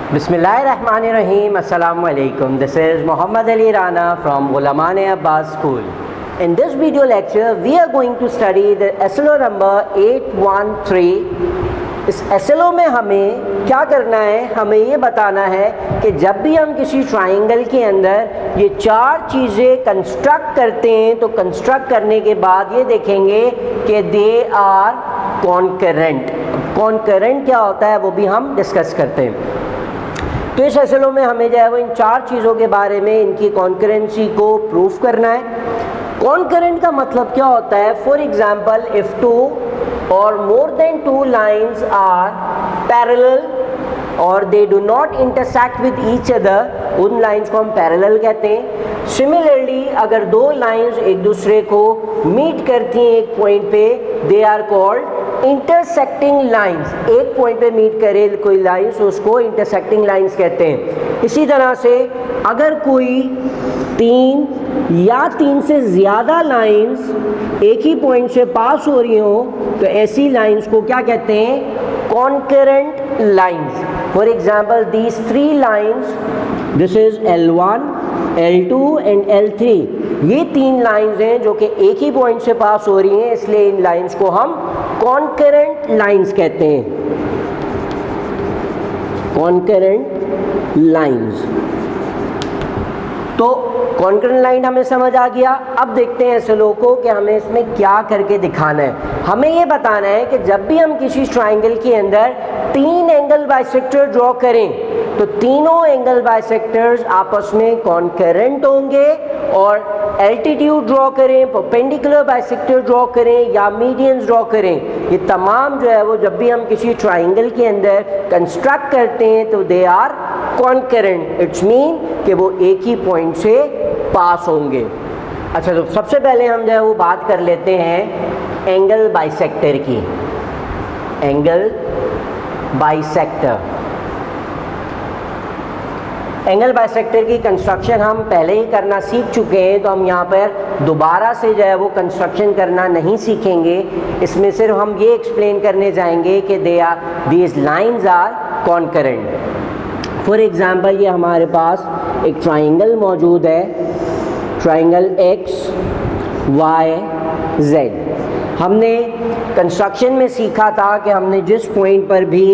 Bismillahirrahmanirrahim. Assalamu alaikum. This is Muhammad Ali Rana from Ghulaman Abbas School. In this video lecture, we are going to study the SLO number 813. इस SLO में हमें क्या करना है, हमें ये बताना है कि जब भी हम किसी ट्राइंगल के अंदर ये चार चीज़ें कंस्ट्रक्ट करते हैं तो कंस्ट्रक्ट करने के बाद ये देखेंगे कि दे आर कॉन्करेंट। कॉन्करेंट क्या होता है वो भी हम डिस्कस करते हैं। तो इस SLO में हमें जो है वो इन चार चीज़ों के बारे में इनकी कॉन्करेंसी को प्रूफ करना है। कॉन्करेंट का मतलब क्या होता है? फॉर एग्जाम्पल, इफ़ टू और more than two lines are parallel और they do not intersect with each other, उन लाइन्स को हम पैरेलल कहते हैं। सिमिलरली, अगर दो लाइन्स एक दूसरे को मीट करती हैं एक पॉइंट पे, they are called intersecting lines. एक पॉइंट पे मीट करे कोई लाइंस, उसको इंटरसेक्टिंग लाइंस कहते हैं। इसी तरह से अगर कोई तीन या तीन से ज़्यादा लाइंस एक ही पॉइंट से पास हो रही हो तो ऐसी लाइंस को क्या कहते हैं? Concurrent lines. For example, these three lines, this is L1, L2 and L3। ये तीन लाइंस हैं जो कि एक ही पॉइंट से पास हो रही हैं, इसलिए इन लाइंस को हम कॉन्करेंट लाइंस कहते हैं। Concurrent lines. तो कॉन्करेंट लाइन हमें समझ आ गया। अब देखते हैं SLO को कि हमें इसमें क्या करके दिखाना है। हमें ये बताना है कि जब भी हम किसी ट्राइंगल के अंदर तीन एंगल बाइसेक्टर ड्रॉ करें तो तीनों एंगल बाइसेक्टर्स आपस में कॉन्करेंट होंगे, और एल्टीट्यूड ड्रॉ करें, परपेंडिकुलर बाइसेक्टर ड्रॉ करें या मीडियंस ड्रॉ करें, ये तमाम जो है वो जब भी हम किसी ट्राइंगल के अंदर कंस्ट्रक्ट करते हैं तो they are concurrent. It's mean कि वो एक ही पॉइंट से पास होंगे। अच्छा, तो सबसे पहले हम जो है वो बात कर लेते हैं एंगल बाइसेक्टर की। एंगल बाइसेक्टर, एंगल बाइसेक्टर की कंस्ट्रक्शन हम पहले ही करना सीख चुके हैं, तो हम यहाँ पर दोबारा से जो है वो कंस्ट्रक्शन करना नहीं सीखेंगे। इसमें सिर्फ हम ये एक्सप्लेन करने जाएंगे कि these lines are concurrent. For example, ये हमारे पास एक ट्राइंगल मौजूद है, ट्राइंगल X Y Z। हमने कंस्ट्रक्शन में सीखा था कि हमने जिस पॉइंट पर भी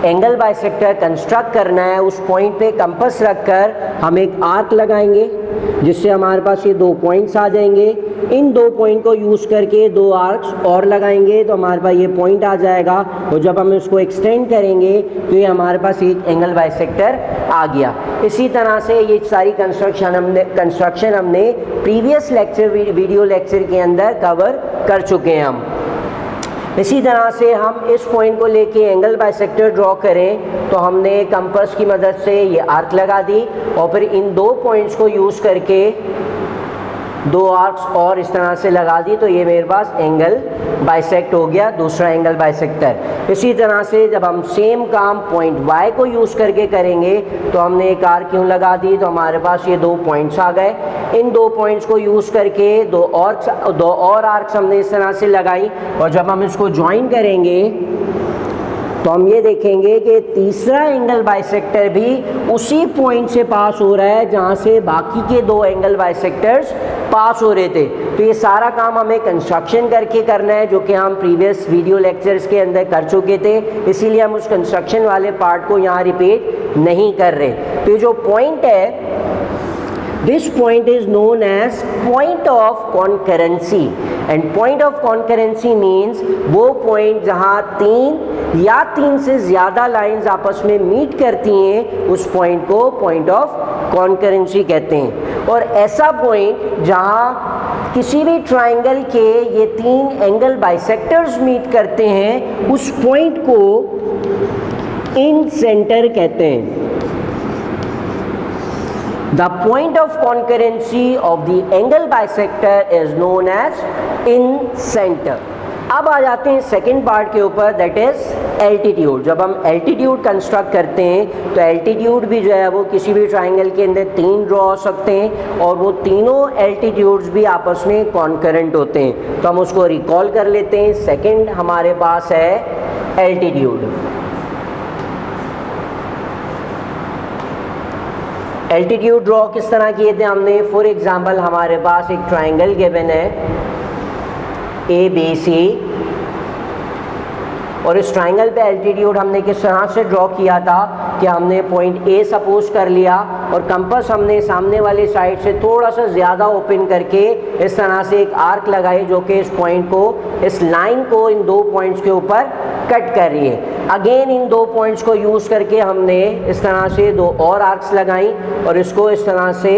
एंगल बाइसेक्टर कंस्ट्रक्ट करना है उस पॉइंट पे कंपास रखकर हम एक आर्क लगाएंगे, जिससे हमारे पास ये दो पॉइंट्स आ जाएंगे। इन दो पॉइंट को यूज़ करके दो आर्क्स और लगाएंगे तो हमारे पास ये पॉइंट आ जाएगा, और जब हम इसको एक्सटेंड करेंगे तो ये हमारे पास एक एंगल बाइसेक्टर आ गया। इसी तरह से ये सारी कंस्ट्रक्शन हमने प्रीवियस लेक्चर, वीडियो लेक्चर के अंदर कवर कर चुके हैं हम। इसी तरह से हम इस पॉइंट को लेके एंगल बाइसेक्टर ड्रॉ करें तो हमने कंपास की मदद से ये आर्क लगा दी, और फिर इन दो पॉइंट्स को यूज़ करके दो आर्क्स और इस तरह से लगा दी, तो ये मेरे पास एंगल बाइसेक्ट हो गया, दूसरा एंगल बाइसेक्टर। इसी तरह से जब हम सेम काम पॉइंट Y को यूज़ करके करेंगे तो हमने एक आर्क क्यों लगा दी, तो हमारे पास ये दो पॉइंट्स आ गए। इन दो पॉइंट्स को यूज़ करके दो और आर्क्स हमने इस तरह से लगाई, और जब हम इसको ज्वाइन करेंगे तो हम ये देखेंगे कि तीसरा एंगल बाइसेक्टर भी उसी पॉइंट से पास हो रहा है जहाँ से बाकी के दो एंगल बाइसेक्टर्स पास हो रहे थे। तो ये सारा काम हमें कंस्ट्रक्शन करके करना है, जो कि हम प्रीवियस वीडियो लेक्चर्स के अंदर कर चुके थे, इसीलिए हम उस कंस्ट्रक्शन वाले पार्ट को यहाँ रिपीट नहीं कर रहे। तो ये जो पॉइंट है, this point is known as point of concurrency, and point of concurrency means वो पॉइंट जहाँ तीन या तीन से ज़्यादा लाइंस आपस में मीट करती हैं उस पॉइंट को पॉइंट ऑफ कॉन्करेंसी कहते हैं। और ऐसा पॉइंट जहाँ किसी भी ट्राइंगल के ये तीन एंगल बाइसेक्टर्स मीट करते हैं उस पॉइंट को इन सेंटर कहते हैं। The point of concurrency of the angle bisector is known as in center। अब आ जाते हैं सेकेंड पार्ट के ऊपर, दैट इज एल्टीट्यूड। जब हम एल्टीट्यूड कंस्ट्रक्ट करते हैं तो एल्टीट्यूड भी जो है वो किसी भी ट्राइंगल के अंदर तीन ड्रॉ हो सकते हैं, और वो तीनों एल्टीट्यूड्स भी आपस में कॉन्करेंट होते हैं। तो हम उसको रिकॉल कर लेते हैं। सेकेंड हमारे पास है एल्टीट्यूड। एल्टीट्यूड ड्रॉ किस तरह किए थे हमने? फॉर एग्जांपल हमारे पास एक ट्राइंगल गिवन है ABC और इस ट्राइंगल पे एल्टीट्यूड हमने किस तरह से ड्रॉ किया था कि हमने पॉइंट A सपोज कर लिया और कंपास हमने सामने वाली साइड से थोड़ा सा ज़्यादा ओपन करके इस तरह से एक आर्क लगाई जो कि इस पॉइंट को, इस लाइन को इन दो पॉइंट्स के ऊपर कट कर रही है। अगेन इन दो पॉइंट्स को यूज़ करके हमने इस तरह से दो और आर्क्स लगाई और इसको इस तरह से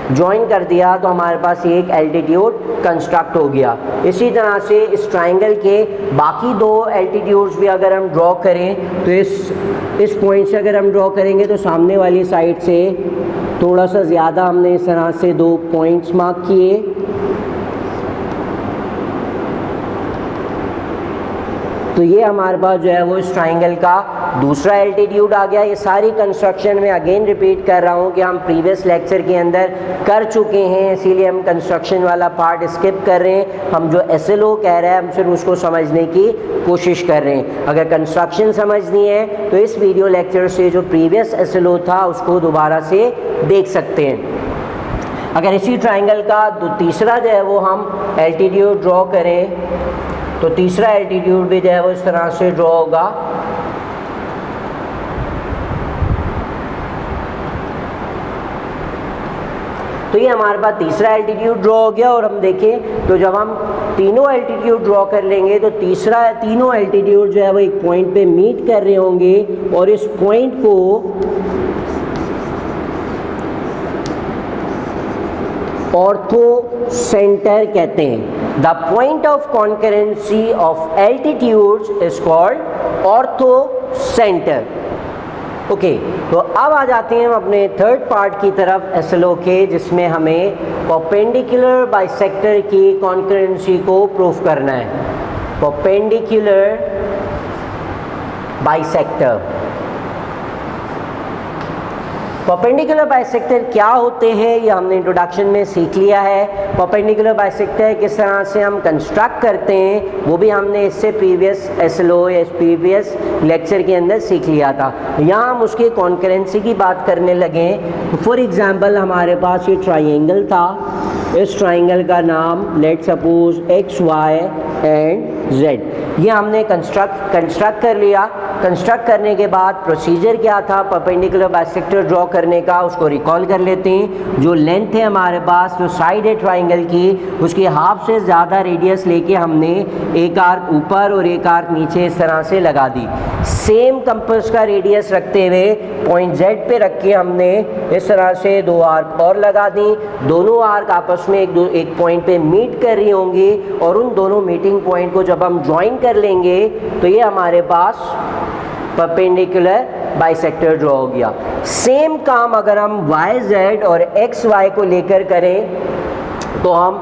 ज्वाइन कर दिया तो हमारे पास ये एक एल्टीट्यूड कंस्ट्रक्ट हो गया। इसी तरह से इस ट्राइंगल के बाकी दो एल्टीट्यूड्स भी अगर हम ड्रॉ करें तो इस पॉइंट से अगर हम ड्रॉ करेंगे तो सामने वाली साइड से थोड़ा सा ज़्यादा हमने इस तरह से दो पॉइंट्स मार्क किए। तो ये हमारे पास जो है वो इस ट्राइंगल का दूसरा एल्टीट्यूड आ गया। ये सारी कंस्ट्रक्शन में अगेन रिपीट कर रहा हूँ कि हम प्रीवियस लेक्चर के अंदर कर चुके हैं, इसीलिए हम कंस्ट्रक्शन वाला पार्ट स्किप कर रहे हैं। हम जो SLO कह रहे हैं हम सिर्फ उसको समझने की कोशिश कर रहे हैं। अगर कंस्ट्रक्शन समझनी है तो इस वीडियो लेक्चर से जो प्रीवियस SLO था उसको दोबारा से देख सकते हैं। अगर इसी ट्राइंगल का तीसरा जो है वो हम एल्टीट्यूड ड्रॉ करें तो तीसरा एल्टीट्यूड भी जो है वो इस तरह से ड्रॉ होगा। तो ये हमारे पास तीसरा एल्टीट्यूड ड्रॉ हो गया और हम देखें तो जब हम तीनों एल्टीट्यूड ड्रॉ कर लेंगे तो तीनों एल्टीट्यूड जो है वो एक पॉइंट पे मीट कर रहे होंगे और इस पॉइंट को ऑर्थो सेंटर कहते हैं। The point of concurrency of altitudes is called ortho centre. Okay, तो अब आ जाते हैं हम अपने थर्ड पार्ट की तरफ SLO के, जिसमें हमें परपेंडिकुलर बाइसेक्टर की कॉन्करेंसी को प्रूफ करना है। परपेंडिकुलर बाइसेक्टर, परपेंडिकुलर बाइसेक्टर क्या होते हैं ये हमने इंट्रोडक्शन में सीख लिया है। परपेंडिकुलर बाइसेक्टर किस तरह से हम कंस्ट्रक्ट करते हैं वो भी हमने इससे प्रीवियस SLO या प्रीवियस लेक्चर के अंदर सीख लिया था। यहाँ हम उसकी कॉन्करेंसी की बात करने लगे। फॉर एग्जांपल हमारे पास ये ट्राइंगल था, इस ट्राइंगल का नाम let suppose XY and Z, ये हमने कंस्ट्रक्ट कर लिया। कंस्ट्रक्ट करने के बाद प्रोसीजर क्या था परपेंडिकुलर बाइसेक्टर ड्रॉ करने का, उसको रिकॉल कर लेते हैं। जो लेंथ है हमारे पास, जो साइड है ट्राइंगल की, उसकी हाफ से ज़्यादा रेडियस लेके हमने एक आर्क ऊपर और एक आर्क नीचे इस तरह से लगा दी। सेम कंपास का रेडियस रखते हुए पॉइंट Z पे रख के हमने इस तरह से दो आर्क और लगा दी। दोनों आर्क आपस में एक पॉइंट पे मीट कर रही होंगी और उन दोनों मीटिंग पॉइंट को जब हम ज्वाइन कर लेंगे तो ये हमारे पास परपेंडिकुलर बाइसेक्टर ड्रॉ हो गया। सेम काम अगर हम YZ और XY को लेकर करें तो हम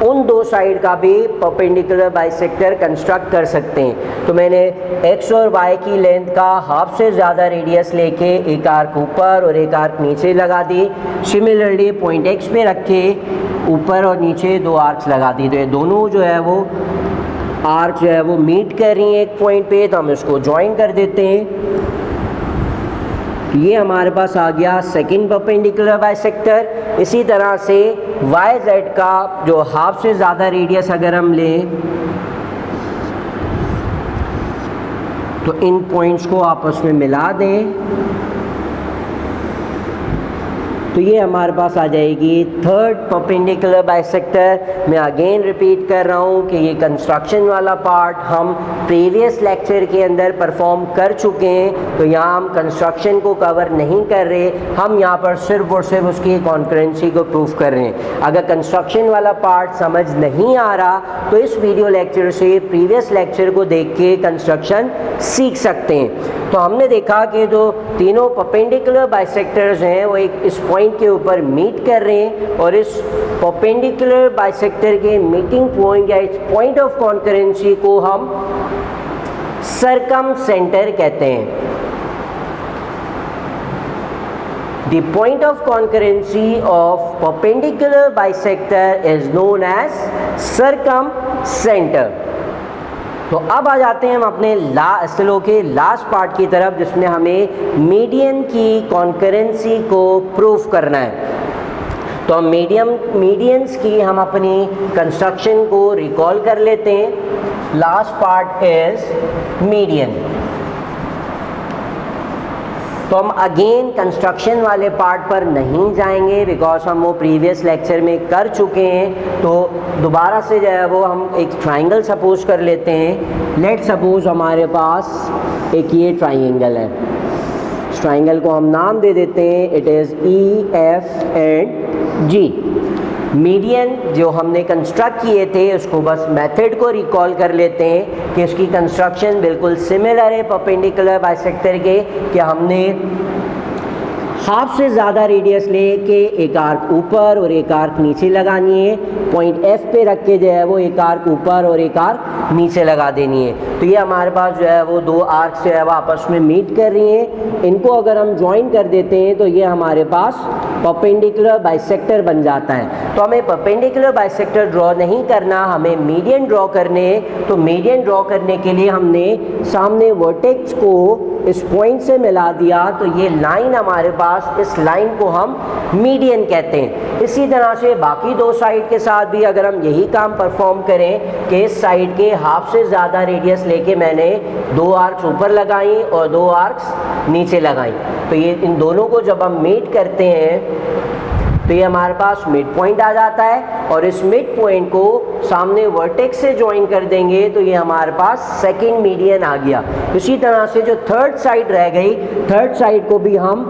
उन दो साइड का भी परपेंडिकुलर बाइसेक्टर कंस्ट्रक्ट कर सकते हैं। तो मैंने X और Y की लेंथ का हाफ से ज़्यादा रेडियस लेके एक आर्क ऊपर और एक आर्क नीचे लगा दी। सिमिलरली पॉइंट X पे रख के ऊपर और नीचे दो आर्क्स लगा दी। तो ये दोनों जो है वो आर्क जो है वो मीट कर रही हैं एक पॉइंट पे, तो हम इसको ज्वाइन कर देते हैं। ये हमारे पास आ गया सेकंड परपेंडिकुलर बाइसेक्टर। इसी तरह से YZ का जो हाफ से ज़्यादा रेडियस अगर हम लें तो इन पॉइंट्स को आपस में मिला दें तो ये हमारे पास आ जाएगी थर्ड परपेंडिकुलर बाइसेक्टर। मैं अगेन रिपीट कर रहा हूँ कि ये कंस्ट्रक्शन वाला पार्ट हम प्रीवियस लेक्चर के अंदर परफॉर्म कर चुके हैं, तो यहाँ हम कंस्ट्रक्शन को कवर नहीं कर रहे, हम यहाँ पर सिर्फ और सिर्फ उसकी कॉन्करेंसी को प्रूफ कर रहे हैं। अगर कंस्ट्रक्शन वाला पार्ट समझ नहीं आ रहा तो इस वीडियो लेक्चर से प्रीवियस लेक्चर को देख के कंस्ट्रक्शन सीख सकते हैं। तो हमने देखा कि जो तीनों परपेंडिकुलर बाइसेक्टर्स हैं वो एक इस पॉइंट के ऊपर मीट कर रहे हैं और इस परपेंडिकुलर बाइसेक्टर के मीटिंग पॉइंट या इस पॉइंट ऑफ कॉन्करेंसी को हम सर्कम सेंटर कहते हैं। The point of concurrency of perpendicular bisector is known as circumcenter. तो अब आ जाते हैं हम अपने SLO के लास्ट पार्ट की तरफ, जिसमें हमें मीडियन की कॉन्करेंसी को प्रूफ करना है। तो हम मीडियंस की हम अपनी कंस्ट्रक्शन को रिकॉल कर लेते हैं। Last part is median. तो हम अगेन कंस्ट्रक्शन वाले पार्ट पर नहीं जाएंगे बिकॉज हम वो प्रीवियस लेक्चर में कर चुके हैं। तो दोबारा से जो है वो हम एक ट्राइंगल सपोज कर लेते हैं। लेट सपोज हमारे पास एक ये ट्राइंगल है। इस ट्राइंगल को हम नाम दे देते हैं, it is EF and G। Median जो हमने कंस्ट्रक्ट किए थे उसको बस मेथड को रिकॉल कर लेते हैं कि उसकी कंस्ट्रक्शन बिल्कुल सिमिलर है परपेंडिकुलर बाइसेक्टर के, कि हमने हाफ से ज़्यादा रेडियस लेके एक आर्क ऊपर और एक आर्क नीचे लगानी है। पॉइंट F पे रख के जो है वो एक आर्क ऊपर और एक आर्क नीचे लगा देनी है। तो ये हमारे पास जो है वो दो आर्क जो है वो आपस में मीट कर रही हैं। इनको अगर हम ज्वाइन कर देते हैं तो ये हमारे पास परपेंडिकुलर बाइसेक्टर बन जाता है। तो हमें परपेंडिकुलर बाइसेक्टर ड्रॉ नहीं करना, हमें मीडियन ड्रॉ करने। तो मीडियन ड्रॉ करने के लिए हमने सामने वर्टेक्स को इस पॉइंट से मिला दिया, तो ये लाइन हमारे पास, इस लाइन को हम मीडियन कहते हैं। इसी तरह से बाकी दो साइड के साथ भी अगर हम यही काम परफॉर्म करें कि इस साइड के हाफ से ज़्यादा रेडियस लेके मैंने दो आर्क्स ऊपर लगाई और दो आर्क्स नीचे लगाई, तो ये इन दोनों को जब हम मीट करते हैं तो ये हमारे पास मिड पॉइंट आ जाता है। और इस मिड पॉइंट को सामने वर्टेक्स से ज्वाइन कर देंगे तो ये हमारे पास सेकंड मीडियन आ गया। इसी तरह से जो थर्ड साइड रह गई, थर्ड साइड को भी हम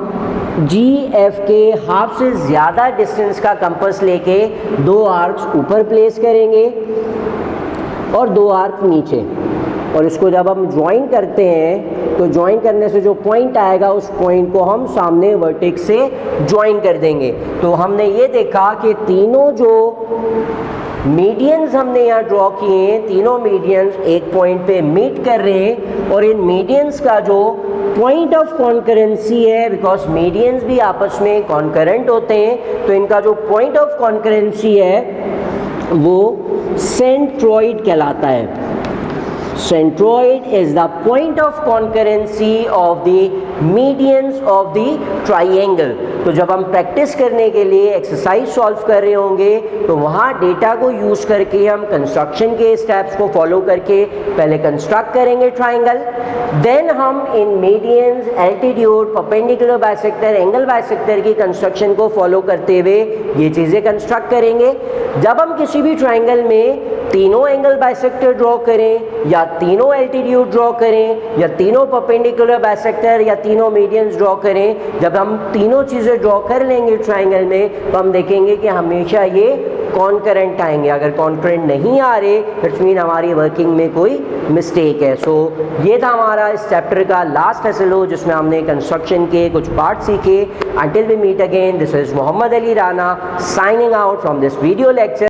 GF के हाफ से ज़्यादा डिस्टेंस का कंपास लेके दो आर्क्स ऊपर प्लेस करेंगे और दो आर्क नीचे। और इसको जब हम ज्वाइन करते हैं तो ज्वाइन करने से जो पॉइंट आएगा उस पॉइंट को हम सामने वर्टेक्स से ज्वाइन कर देंगे। तो हमने ये देखा कि तीनों जो मीडियंस हमने यहाँ ड्रॉ किए हैं, तीनों मीडियंस एक पॉइंट पे मीट कर रहे हैं। और इन मीडियंस का जो पॉइंट ऑफ कॉन्करेंसी है, बिकॉज मीडियंस भी आपस में कॉन्करेंट होते हैं, तो इनका जो पॉइंट ऑफ कॉन्करेंसी है वो सेंट्रोइड कहलाता है। Centroid is the point of concurrency of the medians of the triangle। तो जब हम प्रैक्टिस करने के लिए एक्सरसाइज सॉल्व कर रहे होंगे तो वहाँ डेटा को यूज़ करके हम कंस्ट्रक्शन के स्टेप्स को फॉलो करके पहले कंस्ट्रक्ट करेंगे ट्राइंगल, देन हम इन medians, altitude, perpendicular bisector, angle bisector की कंस्ट्रक्शन को फॉलो करते हुए ये चीज़ें कंस्ट्रक्ट करेंगे। जब हम किसी भी ट्राइंगल में तीनों एंगल बाइसेक्टर ड्रॉ करें या तीनों एल्टीट्यूड ड्रॉ करें या तीनों परपेंडिकुलर बाइसेक्टर या तीनों मीडियंस ड्रॉ करें, जब हम तीनों चीज़ें ड्रॉ कर लेंगे ट्राइंगल में तो हम देखेंगे कि हमेशा ये कॉन्करेंट आएंगे। अगर कॉन्करेंट नहीं आ रहे इट्स मीन हमारी वर्किंग में कोई मिस्टेक है। सो ये था हमारा इस चैप्टर का लास्ट SLO जिसमें हमने कंस्ट्रक्शन के कुछ पार्ट सीखे। Until we meet again, this is Mohammad Ali Rana signing out from this video lecture.